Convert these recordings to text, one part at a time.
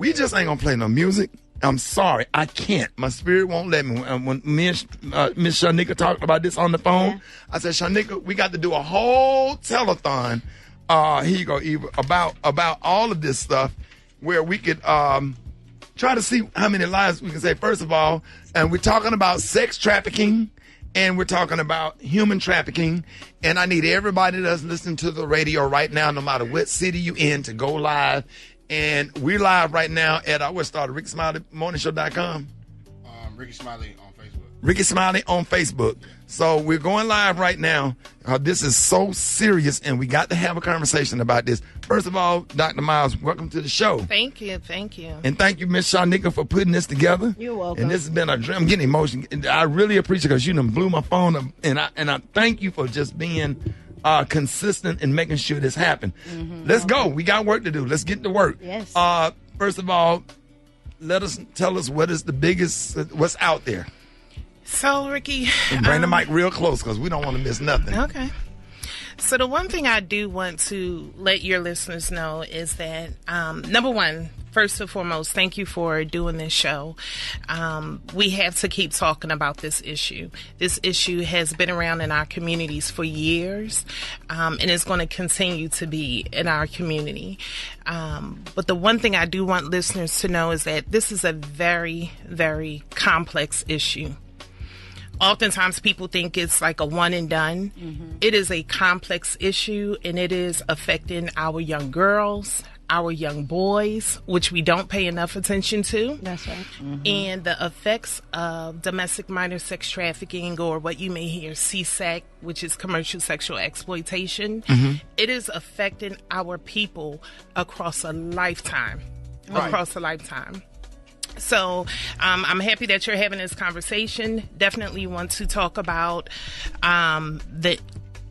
We just ain't gonna play no music. I'm sorry, I can't. My spirit won't let me. When me and Miss Shanika talked about this on the phone, I said, Shanika, we got to do a whole telethon. Here you go, Eva, about all of this stuff, where we could try to see how many lives we can save. First of all, and we're talking about sex trafficking, and we're talking about human trafficking. And I need everybody that's listening to the radio right now, no matter what city you in, to go live. And we're live right now at our started Rickey Smiley morningshow.com. Rickey Smiley on Facebook. Rickey Smiley on Facebook. So we're going live right now. This is so serious, and we got to have a conversation about this. First of all, Dr. Miles, welcome to the show. Thank you. Thank you. And thank you, Miss Shanika, for putting this together. You're welcome. And this has been a dream. I'm getting emotion. I really appreciate it because you done blew my phone up, and I thank you for just being consistent and making sure this happened. Let's go. We got work to do. Let's get to work. Yes. First of all, tell us what is the biggest, what's out there. So, Rickey, And bring the mic real close because we don't want to miss nothing. Okay. So the one thing I do want to let your listeners know is that, number one, first and foremost, thank you for doing this show. We have to keep talking about this issue. This issue has been around in our communities for years, and it's going to continue to be in our community. But the one thing I do want listeners to know is that this is a very, very complex issue. Oftentimes people think it's like a one and done. It is a complex issue, and it is affecting our young girls, our young boys, which we don't pay enough attention to. That's right. And the effects of domestic minor sex trafficking, or what you may hear CSEC, which is commercial sexual exploitation, it is affecting our people across a lifetime. Across a lifetime. So I'm happy that you're having this conversation. Definitely want to talk about the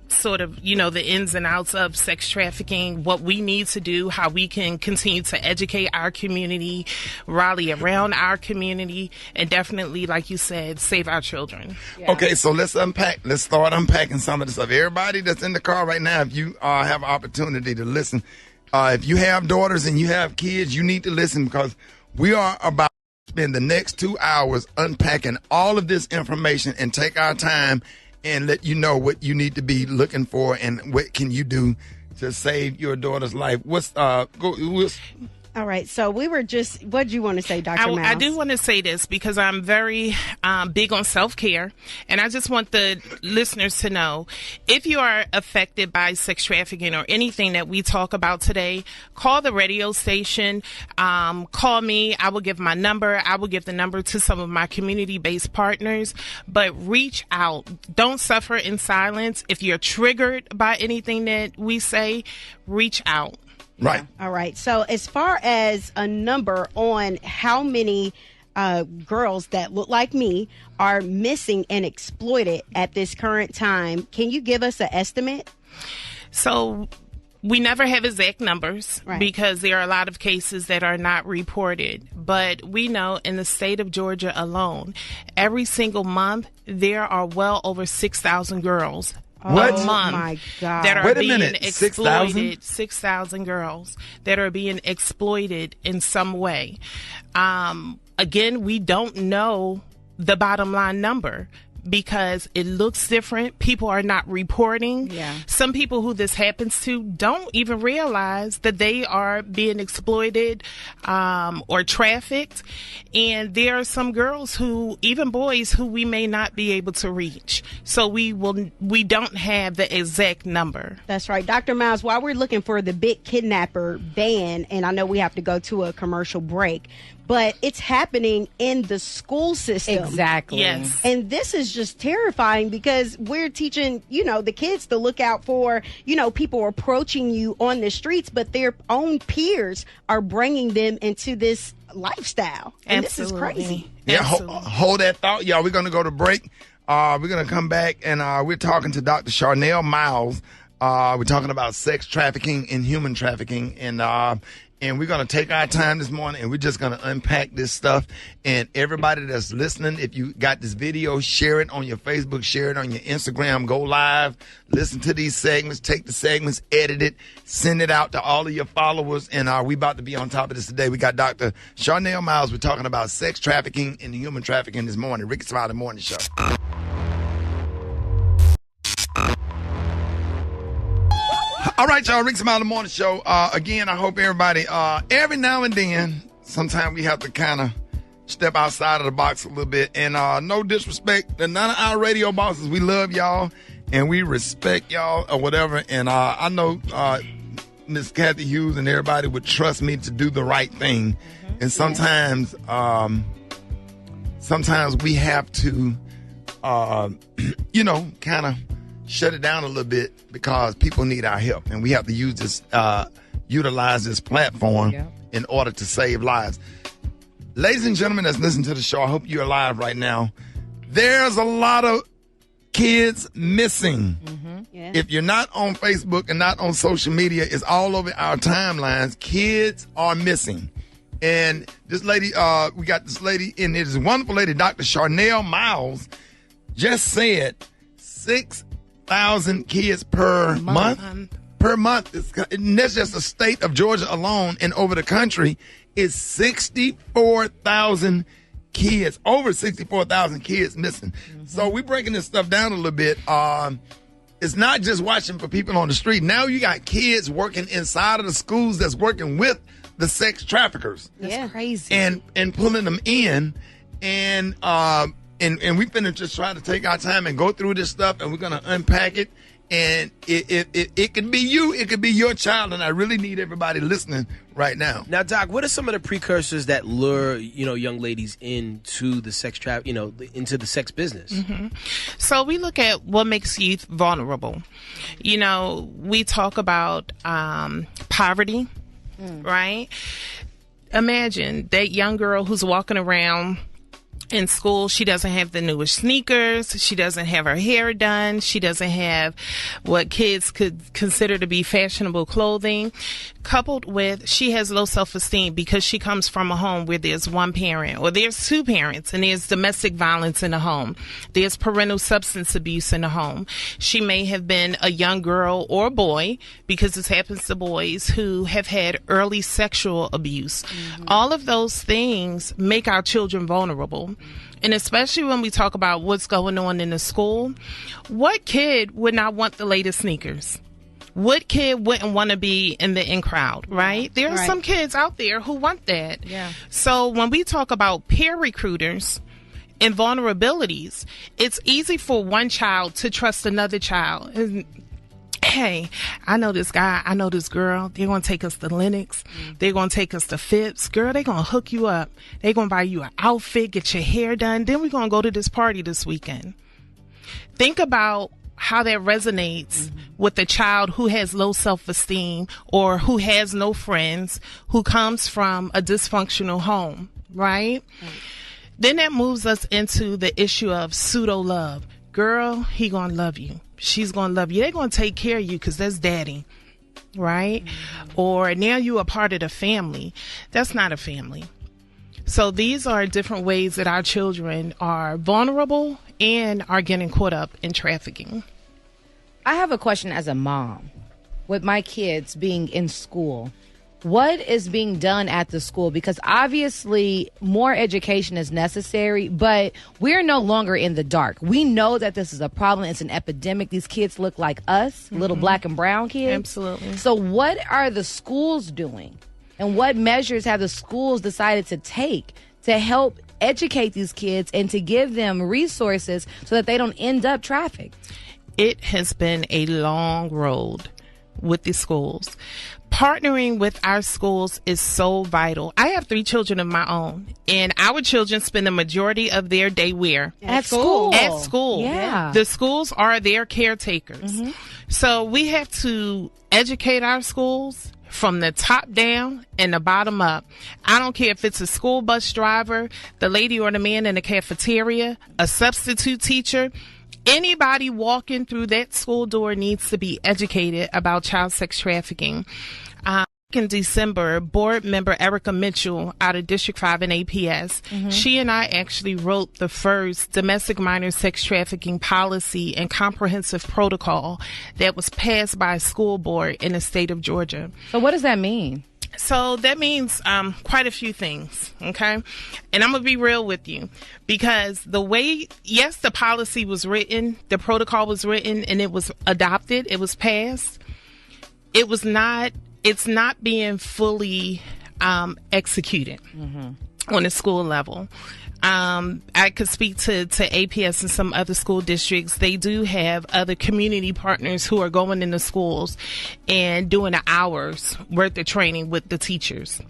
sort of, the ins and outs of sex trafficking, what we need to do, how we can continue to educate our community, rally around our community, and definitely, like you said, save our children. Yeah. Okay, so let's start unpacking some of the stuff. Everybody that's in the car right now, if you have an opportunity to listen, if you have daughters and you have kids, you need to listen, because we are about to spend the next 2 hours unpacking all of this information and take our time and let you know what you need to be looking for and what can you do to save your daughter's life. All right, so we were just, what do you want to say, Dr. Mouse? I do want to say this because I'm very big on self-care, and I just want the listeners to know, if you are affected by sex trafficking or anything that we talk about today, call the radio station, call me. I will give my number. I will give the number to some of my community-based partners, but reach out. Don't suffer in silence. If you're triggered by anything that we say, reach out. Right. All right. So as far as a number on how many girls that look like me are missing and exploited at this current time, can you give us an estimate? So we never have exact numbers, right, because there are a lot of cases that are not reported. But we know in the state of Georgia alone, every single month, there are well over 6,000 girls What? a month my God. that are Wait a being minute, exploited. 6,000 girls that are being exploited in some way. Again, we don't know the bottom line number because it looks different. People are not reporting. Yeah. Some people who this happens to don't even realize that they are being exploited or trafficked. And there are some girls who, even boys, who we may not be able to reach. So we don't have the exact number. That's right. Dr. Miles, while we're looking for the big kidnapper ban, and I know we have to go to a commercial break, but it's happening in the school system. Exactly. Yes. And this is just terrifying because we're teaching, the kids to look out for, people approaching you on the streets, but their own peers are bringing them into this lifestyle. And Absolutely. this is crazy. Yeah, Absolutely. hold that thought, y'all. We're going to go to break. We're going to come back, and we're talking to Dr. Charnel Miles. We're talking about sex trafficking and human trafficking, and And we're going to take our time this morning and we're just going to unpack this stuff. And everybody that's listening, if you got this video, share it on your Facebook, share it on your Instagram, go live, listen to these segments, take the segments, edit it, send it out to all of your followers. And we about to be on top of this today. We got Dr. Charnel Miles. We're talking about sex trafficking and human trafficking this morning. Rickey Smiley Morning Show. All right, y'all, Rickey Smiley Morning Show. Again, I hope everybody, every now and then, sometimes we have to kind of step outside of the box a little bit. And no disrespect to none of our radio bosses. We love y'all and we respect y'all or whatever. And I know Miss Kathy Hughes and everybody would trust me to do the right thing. Mm-hmm. And sometimes we have to, kind of shut it down a little bit because people need our help, and we have to use this, utilize this platform in order to save lives. Ladies and gentlemen that's listening to the show, I hope you're alive right now. There's a lot of kids missing. Mm-hmm. Yeah. If you're not on Facebook and not on social media, it's all over our timelines. Kids are missing. And this lady, we got this lady, and it is a wonderful lady, Dr. Charnel Miles, just said 6,000 kids per month. Per month. And that's just the state of Georgia alone, and over the country is 64,000 kids, over 64,000 kids missing. Mm-hmm. So we're breaking this stuff down a little bit. It's not just watching for people on the street. Now you got kids working inside of the schools that's working with the sex traffickers. That's crazy. And pulling them in, and we finna just try to take our time and go through this stuff, and we're gonna unpack it. And it could be you, it could be your child, and I really need everybody listening right now. Now, Doc, what are some of the precursors that lure young ladies into the sex into the sex business? Mm-hmm. So we look at what makes youth vulnerable. We talk about poverty, right? Imagine that young girl who's walking around in school. She doesn't have the newest sneakers. She doesn't have her hair done. She doesn't have what kids could consider to be fashionable clothing. Coupled with, she has low self-esteem because she comes from a home where there's one parent or there's two parents, and there's domestic violence in the home. There's parental substance abuse in the home. She may have been a young girl or boy, because this happens to boys, who have had early sexual abuse. Mm-hmm. All of those things make our children vulnerable. And especially when we talk about what's going on in the school, what kid would not want the latest sneakers? What kid wouldn't want to be in the in crowd, right? There are some kids out there who want that. Yeah. So when we talk about peer recruiters and vulnerabilities, it's easy for one child to trust another child. And, hey, I know this guy, I know this girl, they're going to take us to Lennox, they're going to take us to Phipps, girl, they're going to hook you up, they're going to buy you an outfit, get your hair done, then we're going to go to this party this weekend. Think about how that resonates with a child who has low self-esteem or who has no friends, who comes from a dysfunctional home, right? Then that moves us into the issue of pseudo-love. Girl, he gonna love you. She's gonna love you. They're gonna take care of you because that's daddy, right? Or now you are part of the family. That's not a family. So these are different ways that our children are vulnerable and are getting caught up in trafficking. I have a question as a mom. With my kids being in school, what is being done at the school? Because obviously more education is necessary, but we're no longer in the dark. We know that this is a problem. It's an epidemic. These kids look like us, little black and brown kids. Absolutely. So what are the schools doing? And what measures have the schools decided to take to help educate these kids and to give them resources so that they don't end up trafficked? It has been a long road with the schools. Partnering with our schools is so vital. I have 3 children of my own, and our children spend the majority of their day where? At school. At school. Yeah. The schools are their caretakers. Mm-hmm. So we have to educate our schools from the top down and the bottom up. I don't care if it's a school bus driver, the lady or the man in the cafeteria, a substitute teacher. Anybody walking through that school door needs to be educated about child sex trafficking. in December, board member Erica Mitchell out of District 5 and APS, she and I actually wrote the first domestic minor sex trafficking policy and comprehensive protocol that was passed by a school board in the state of Georgia. So what does that mean? So that means quite a few things, okay? And I'm going to be real with you, because the way, yes, the policy was written, the protocol was written, and it was adopted, it was passed. It's not being fully executed on a school level. I could speak to APS and some other school districts. They do have other community partners who are going into schools and doing an hour's worth of training with the teachers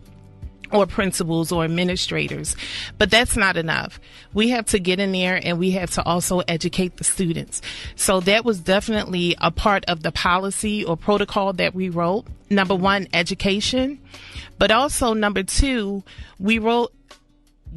or principals or administrators. But that's not enough. We have to get in there and we have to also educate the students. So that was definitely a part of the policy or protocol that we wrote. Number one, education. But also number two, we wrote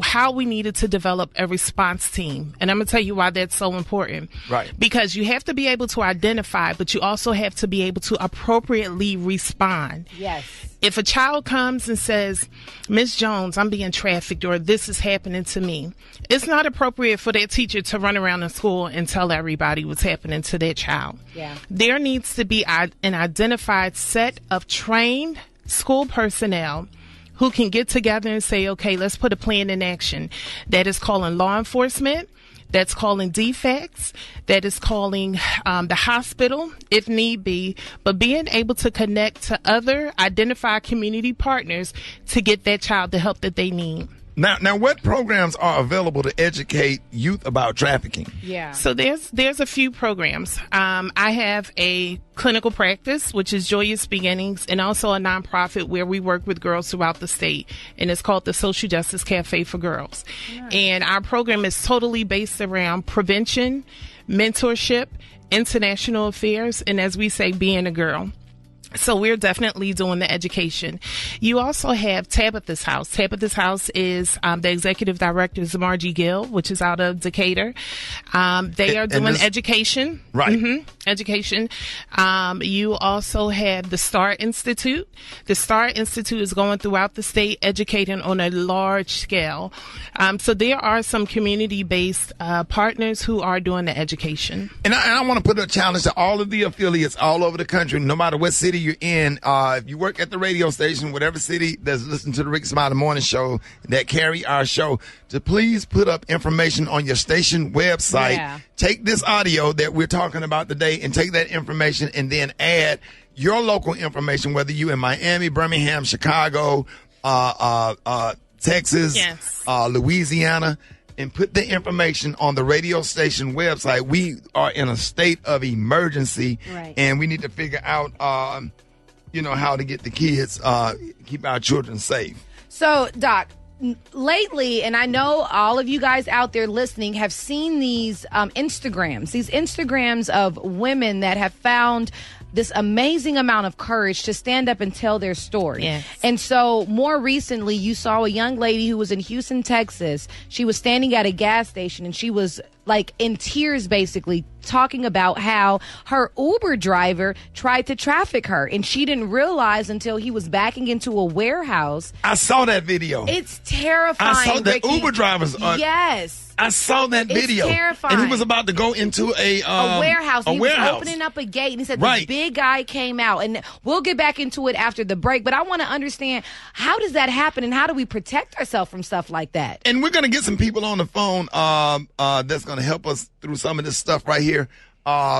how we needed to develop a response team. And I'm going to tell you why that's so important. Right. Because you have to be able to identify, but you also have to be able to appropriately respond. Yes. If a child comes and says, Miss Jones, I'm being trafficked, or this is happening to me, it's not appropriate for that teacher to run around in school and tell everybody what's happening to their child. Yeah. There needs to be an identified set of trained school personnel who can get together and say, okay, let's put a plan in action. That is calling law enforcement, that's calling defects, that is calling the hospital if need be, but being able to connect to other identified community partners to get that child the help that they need. Now, what programs are available to educate youth about trafficking? Yeah. So there's a few programs. I have a clinical practice, which is Joyous Beginnings, and also a nonprofit where we work with girls throughout the state, and it's called the Social Justice Cafe for Girls. Nice. And our program is totally based around prevention, mentorship, international affairs, and as we say, being a girl. So we're definitely doing the education. You also have Tabitha's House. Tabitha's House is the executive director is Margie Gill, which is out of Decatur. They are doing education. Right. Mm-hmm. Education. You also have the STAR Institute. The STAR Institute is going throughout the state educating on a large scale. So there are some community-based partners who are doing the education. And I want to put a challenge to all of the affiliates all over the country, no matter what city you're in. If you work at the radio station, whatever city that's listening to the Rickey Smiley Morning Show that carry our show, to please put up information on your station website. Yeah. Take this audio that we're talking about today and take that information and then add your local information, whether you in Miami, Birmingham, Chicago, Texas, yes. Louisiana, and put the information on the radio station website. We are in a state of emergency, right, and we need to figure out, how to get the kids, keep our children safe. So, Doc, lately, and I know all of you guys out there listening have seen these Instagrams of women that have found this amazing amount of courage to stand up and tell their story. Yes. And so more recently, you saw a young lady who was in Houston, Texas. She was standing at a gas station and she was like in tears, basically talking about how her Uber driver tried to traffic her, and she didn't realize until he was backing into a warehouse. I saw that video. It's terrifying. I saw that Rickey. Uber drivers. Yes. I saw that video. It's terrifying. And he was about to go into a warehouse. He warehouse. was opening up a gate, and he said Right. this big guy came out. And we'll get back into it after the break. But I want to understand, how does that happen, and how do we protect ourselves from stuff like that? And we're going to get some people on the phone that's going to help us through some of this stuff right here.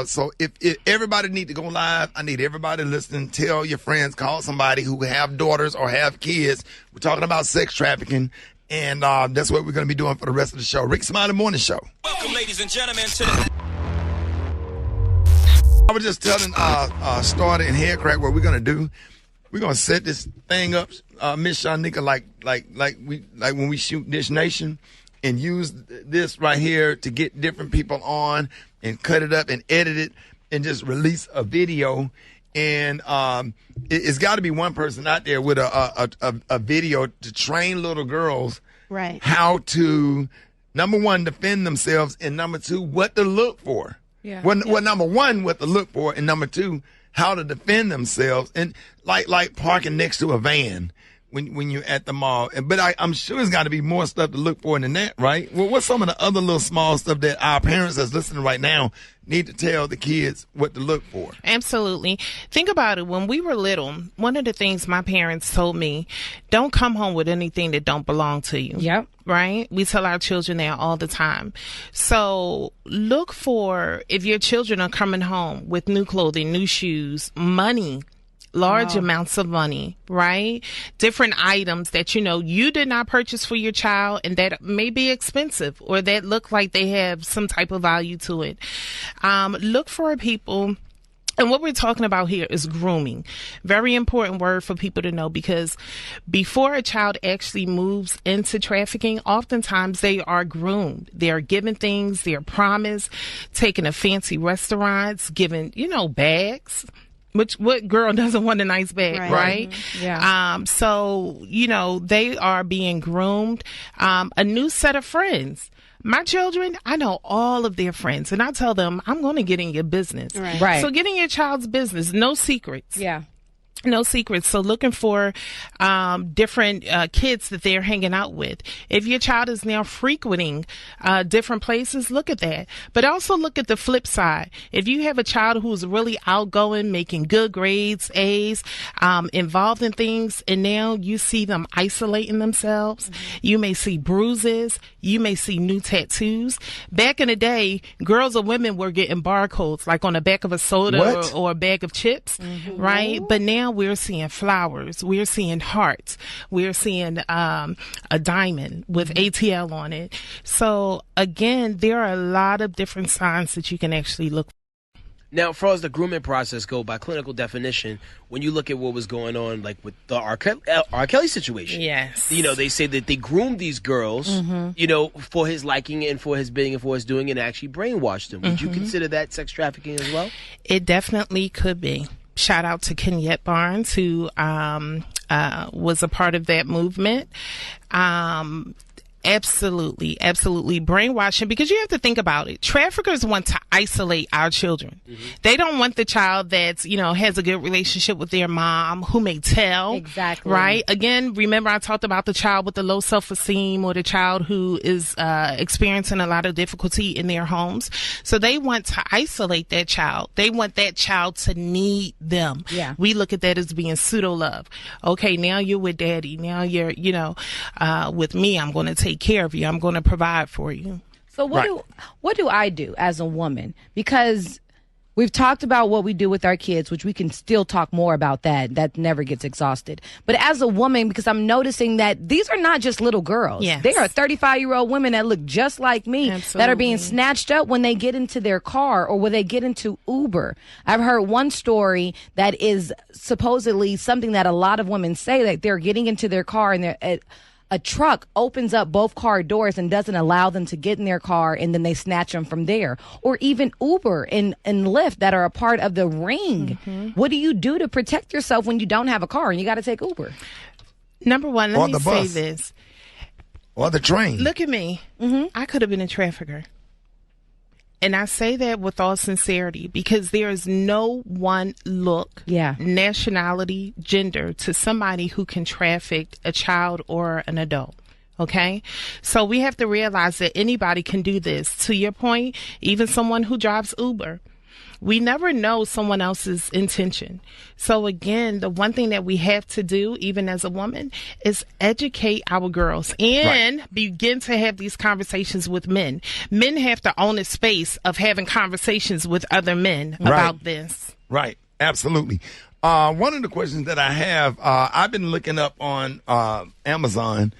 So if everybody need to go live, I need everybody listening. Tell your friends, call somebody who have daughters or have kids. We're talking about sex trafficking. And that's what we're going to be doing for the rest of the show. Rickey Smiley Morning Show. Welcome, ladies and gentlemen, to the... I was just telling Starter and Headcrack what we're going to do. We're going to set this thing up, Miss Shanika, like when we shoot Dish Nation, and use this right here to get different people on and cut it up and edit it and just release a video. And it's got to be one person out there with a video to train little girls right, how to, number one, defend themselves, and number two, what to look for. Yeah. Well, number one, what to look for, and number two, how to defend themselves, and like parking next to a van when you're at the mall. But I'm sure there's got to be more stuff to look for than that, right? Well, what's some of the other little small stuff that our parents that's listening right now need to tell the kids what to look for? Absolutely. Think about it. When we were little, one of the things my parents told me, don't come home with anything that don't belong to you. Yep. Right? We tell our children that all the time. So look for, if your children are coming home with new clothing, new shoes, money, large amounts of money, right? Different items that, you did not purchase for your child and that may be expensive or that look like they have some type of value to it. Look for people. And what we're talking about here is grooming. Very important word for people to know, because before a child actually moves into trafficking, oftentimes they are groomed. They are given things, they are promised, taken to fancy restaurants, given, bags. What girl doesn't want a nice bag, right? Mm-hmm. Yeah. So, they are being groomed. A new set of friends. My children, I know all of their friends, and I tell them, I'm going to get in your business. Right. So get in your child's business. No secrets. Yeah. No secrets. So looking for different kids that they're hanging out with. If your child is now frequenting different places, look at that. But also look at the flip side. If you have a child who's really outgoing, making good grades, A's, involved in things, and now you see them isolating themselves, you may see bruises, you may see new tattoos. Back in the day, girls or women were getting barcodes, like on the back of a soda or a bag of chips, right? But now we're seeing flowers, we're seeing hearts, we're seeing a diamond with ATL on it. So again, there are a lot of different signs that you can actually look for. Now, as far as the grooming process go, by clinical definition, when you look at what was going on, like with the R. Kelly situation, yes, they say that they groomed these girls, for his liking and for his bidding and for his doing, and actually brainwashed them. Would you consider that sex trafficking as well? It definitely could be. Shout out to Kenyette Barnes, who was a part of that movement. Absolutely brainwashing, because you have to think about it. Traffickers want to isolate our children. They don't want the child that's, has a good relationship with their mom, who may tell. Exactly. Right? Again, remember I talked about the child with the low self-esteem, or the child who is experiencing a lot of difficulty in their homes. So they want to isolate that child. They want that child to need them. Yeah. We look at that as being pseudo love. Okay, now you're with daddy. Now you're, with me, I'm going to take care of you. I'm going to provide for you. So what do I do as a woman? Because we've talked about what we do with our kids, which we can still talk more about that. That never gets exhausted. But as a woman, because I'm noticing that these are not just little girls. Yes. They are 35-year-old women that look just like me, Absolutely. that are being snatched up when they get into their car or when they get into Uber. I've heard one story that is supposedly something that a lot of women say, that they're getting into their car and a truck opens up both car doors and doesn't allow them to get in their car, and then they snatch them from there. Or even Uber and Lyft that are a part of the ring. What do you do to protect yourself when you don't have a car and you got to take Uber? Number one, let me say bus. this. Or the train. Look at me. I could have been a trafficker. And I say that with all sincerity, because there is no one look, nationality, gender to somebody who can traffic a child or an adult. Okay? So we have to realize that anybody can do this. To your point, even someone who drives Uber. We never know someone else's intention. So again, the one thing that we have to do, even as a woman, is educate our girls and begin to have these conversations with men. Men have to own a space of having conversations with other men about this. Right. Absolutely. One of the questions that I have, I've been looking up on Amazon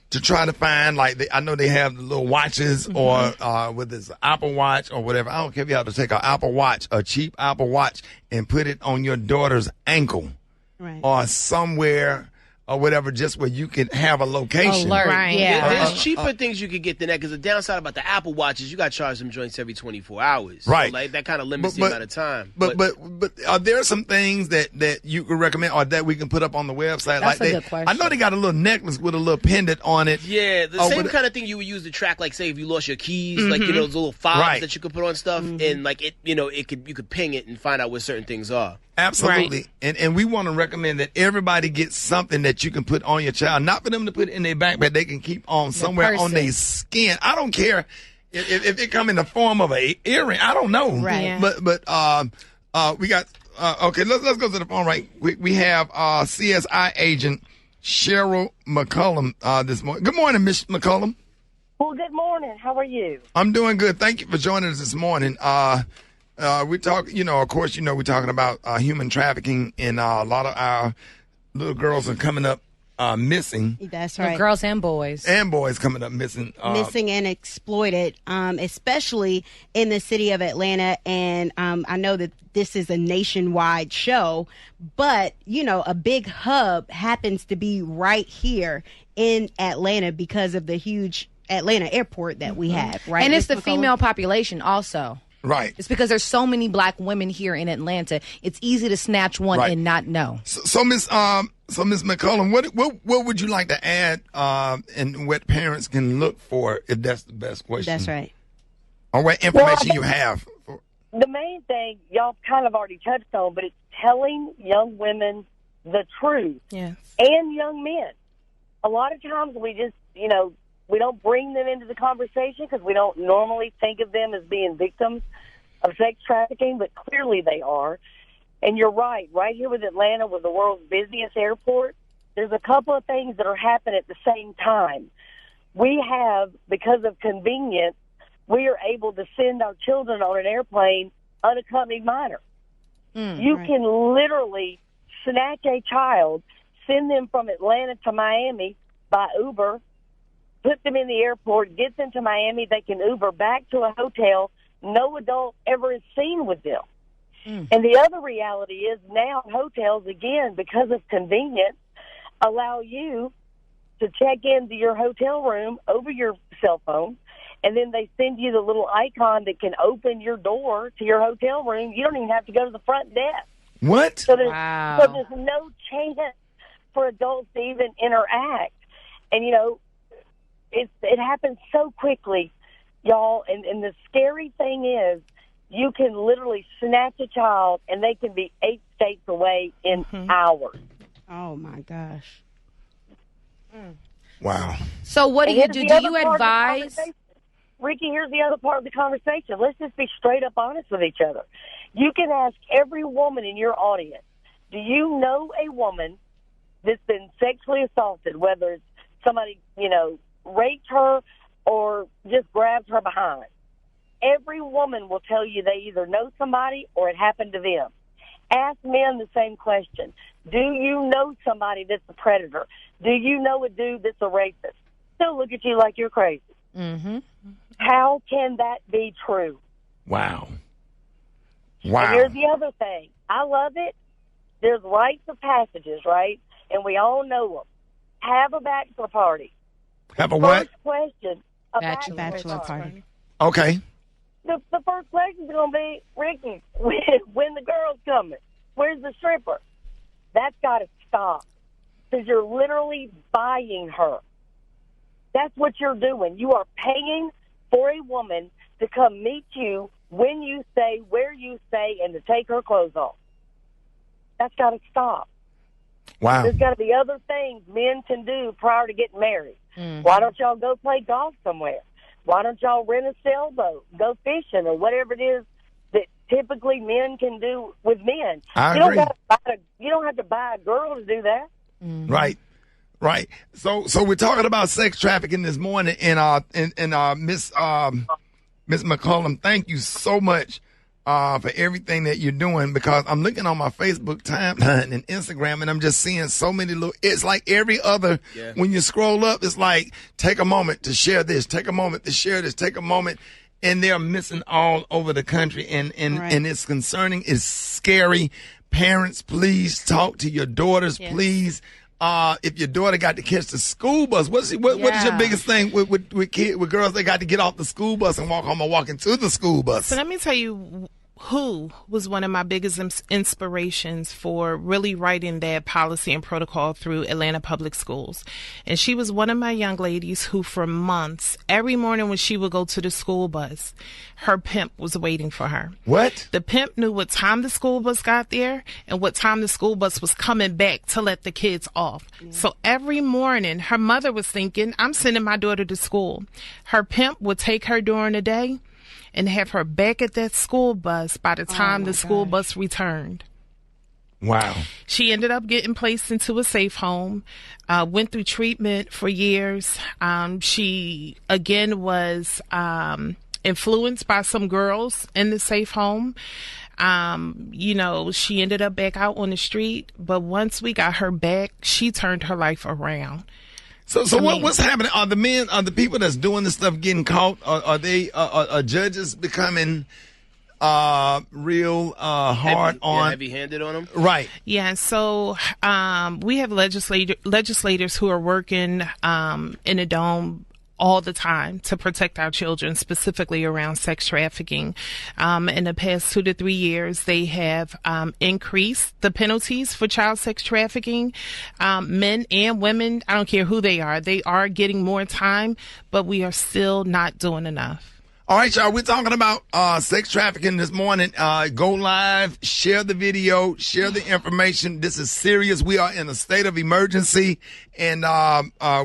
to try to find, I know they have the little watches, or whether it's an Apple Watch or whatever. I don't care if you have to take an Apple Watch, a cheap Apple Watch, and put it on your daughter's ankle or somewhere or whatever, just where you can have a location. Alert. Right. Yeah. There's cheaper things you could get than that, because the downside about the Apple Watch is you got to charge them joints every 24 hours. Right. So, that kind of limits the amount of time. But are there some things that you could recommend, or that we can put up on the website? That's a good question. I know they got a little necklace with a little pendant on it. Yeah, the same kind of thing you would use to track, like, say, if you lost your keys, those little fobs that you could put on stuff, and you could ping it and find out where certain things are. Absolutely. And we want to recommend that everybody gets something that you can put on your child, not for them to put in their backpack, they can keep on somewhere on their skin. I don't care if it come in the form of an earring. I don't know. Right. Yeah. But we got, okay, let's go to the phone right quick. We have CSI agent Cheryl McCollum this morning. Good morning, Miss McCollum. Well, good morning. How are you? I'm doing good. Thank you for joining us this morning. We talk, of course, we're talking about human trafficking, and a lot of our little girls are coming up missing. That's right. Girls and boys. And boys coming up missing. Missing and exploited, especially in the city of Atlanta. And I know that this is a nationwide show, but, a big hub happens to be right here in Atlanta because of the huge Atlanta airport that we have, right? And it's Ms. the McCollum? female population also. Right. It's because there's so many black women here in Atlanta. It's easy to snatch one Right. and not know. So Miss McCollum, what would you like to add and what parents can look for, if that's the best question? That's right. Or what information you have. The main thing y'all kind of already touched on, but it's telling young women the truth. Yes. And young men. A lot of times we just, we don't bring them into the conversation because we don't normally think of them as being victims of sex trafficking, but clearly they are. And you're right here with Atlanta, with the world's busiest airport, there's a couple of things that are happening at the same time. We have, because of convenience, we are able to send our children on an airplane unaccompanied minor. You can literally snatch a child, send them from Atlanta to Miami by Uber, put them in the airport, get them to Miami. They can Uber back to a hotel. No adult ever is seen with them. And the other reality is now hotels, again, because of convenience, allow you to check into your hotel room over your cell phone, and then they send you the little icon that can open your door to your hotel room. You don't even have to go to the front desk. What? So there's, Wow. so there's no chance for adults to even interact. And, it happens so quickly, y'all. And the scary thing is you can literally snatch a child and they can be 8 states away in hours. Oh, my gosh. Wow. So what do And you here's do? the Do other you part of the advise? conversation. Ricky, here's the other part of the conversation. Let's just be straight up honest with each other. You can ask every woman in your audience, do you know a woman that's been sexually assaulted, whether it's somebody, raped her or just grabbed her behind? Every woman will tell you they either know somebody or it happened to them. Ask men the same question. Do you know somebody that's a predator? Do you know a dude that's a rapist? They'll look at you like you're crazy. Mm-hmm. How can that be true? Wow. And Wow. here's the other thing. I love it. There's rites of passages, right? And we all know them. Have a bachelor party. Have a what? First question. A Bachelor bachelor party. Okay. The first question is going to be, Ricky, when the girl's coming? Where's the stripper? That's got to stop. Because you're literally buying her. That's what you're doing. You are paying for a woman to come meet you when you say, where you say, and to take her clothes off. That's got to stop. Wow. There's got to be other things men can do prior to getting married. Why don't y'all go play golf somewhere? Why don't y'all rent a sailboat, go fishing, or whatever it is that typically men can do with men? I you agree. You don't have to buy a girl to do that. Right. Right. So we're talking about sex trafficking this morning, and Miss McCollum, thank you so much for everything that you're doing, because I'm looking on my Facebook timeline and Instagram, and I'm just seeing so many little, it's like every other, when you scroll up, it's like, take a moment to share this, take a moment to share this, take a moment, and they're missing all over the country, and it's concerning, it's scary. Parents, please talk to your daughters, please. If your daughter got to catch the school bus, what is your biggest thing with girls? They got to get off the school bus and walk home or walk into the school bus. So let me tell you who was one of my biggest inspirations for really writing that policy and protocol through Atlanta Public Schools. And she was one of my young ladies who for months, every morning when she would go to the school bus, her pimp was waiting for her. What? The pimp knew what time the school bus got there and what time the school bus was coming back to let the kids off. So every morning, her mother was thinking, I'm sending my daughter to school. Her pimp would take her during the day and have her back at that school bus by the time the school bus returned. Wow. She ended up getting placed into a safe home, went through treatment for years. She, again, was influenced by some girls in the safe home. She ended up back out on the street. But once we got her back, she turned her life around. So what's happening? Are the people that's doing this stuff getting caught? Are they judges becoming real hard on heavy-handed on them? Right. Yeah. So we have legislators who are working in the dome all the time to protect our children, specifically around sex trafficking. In the past 2 to 3 years, they have increased the penalties for child sex trafficking. Men and women, I don't care who they are getting more time, but we are still not doing enough. All right, y'all, we're talking about sex trafficking this morning. Go live, share the video, share the information. This is serious. We are in a state of emergency, and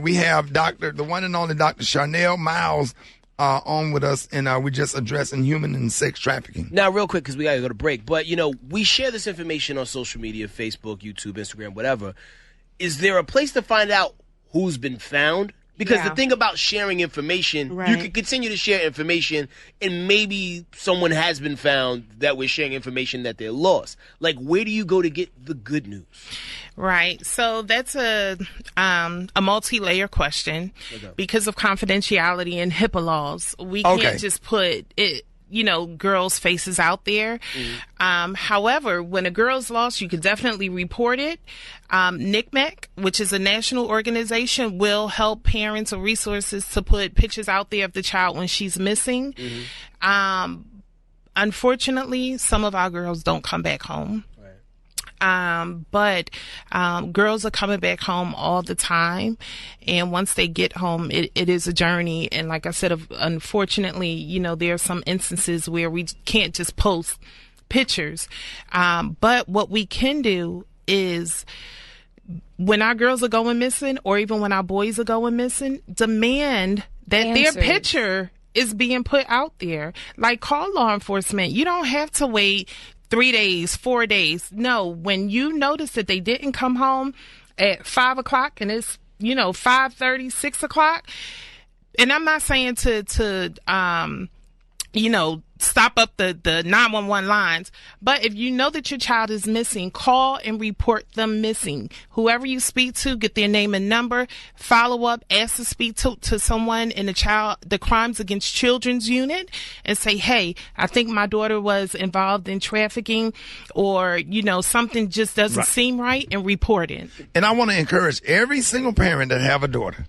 we have the one and only Dr. Charnel Miles on with us, and we're just addressing human and sex trafficking. Now, real quick, because we got to go to break, but, we share this information on social media, Facebook, YouTube, Instagram, whatever. Is there a place to find out who's been found? Because the thing about sharing information, you can continue to share information, and maybe someone has been found that we're sharing information that they're lost. Like, where do you go to get the good news? Right. So that's a multi-layer question. Because of confidentiality and HIPAA laws. We can't just put it, girls' faces out there. However, when a girl's lost, you can definitely report it. NCMEC, which is a national organization, will help parents or resources to put pictures out there of the child when she's missing. Unfortunately, some of our girls don't come back home. But girls are coming back home all the time, and once they get home, it is a journey. And like I said, unfortunately, there are some instances where we can't just post pictures. But what we can do is, when our girls are going missing, or even when our boys are going missing, demand that their picture is being put out there. Like, call law enforcement. You don't have to wait 3 days, 4 days. No, when you notice that they didn't come home at 5 o'clock and it's, 5:30, 6 o'clock. And I'm not saying to stop up the 911 lines. But if you know that your child is missing, call and report them missing. Whoever you speak to, get their name and number, follow up, ask to speak to someone in the Crimes Against Children's unit, and say, hey, I think my daughter was involved in trafficking, or, something just doesn't seem right, and report it. And I want to encourage every single parent that have a daughter,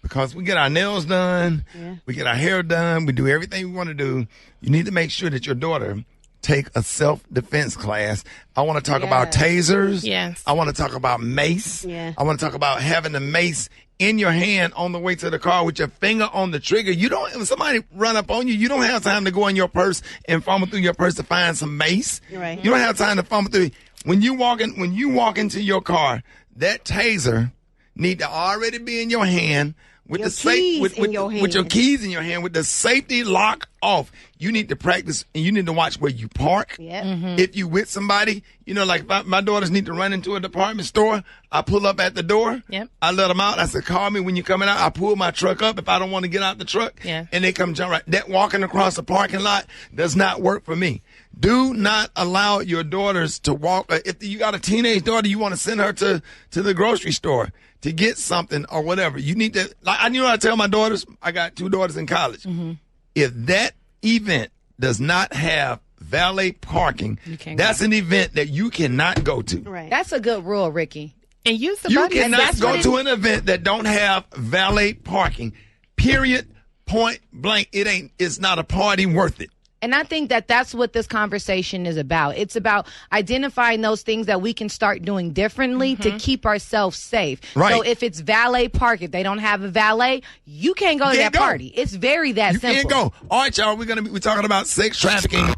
because we get our nails done, we get our hair done, we do everything we want to do. You need to make sure that your daughter take a self-defense class. I want to talk about tasers. Yes. I want to talk about mace. Yeah. I want to talk about having the mace in your hand on the way to the car with your finger on the trigger. If somebody run up on you, you don't have time to go in your purse and fumble through your purse to find some mace. Right. You don't have time to fumble through. When you walk into your car, that taser need to already be in your hand. With your keys in your hand, with the safety lock off. You need to practice, and you need to watch where you park. If you with somebody, like my daughters need to run into a department store, I pull up at the door. I let them out. I said, call me when you're coming out. I pull my truck up if I don't want to get out the truck. And they come jump right. That walking across the parking lot does not work for me. Do not allow your daughters to walk. If you got a teenage daughter, you want to send her to the grocery store to get something or whatever. You need to, I tell my daughters, I got 2 daughters in college. If that event does not have valet parking, that's an event that you cannot go to. Right. That's a good rule, Ricky. And use the You button. cannot go to an event that don't have valet parking. Period. Point blank. It's not a party worth it. And I think that that's what this conversation is about. It's about identifying those things that we can start doing differently to keep ourselves safe. Right. So if it's valet park, if they don't have a valet, you can't go to that party. It's very that simple. You can't go. All right, y'all, we're talking about sex trafficking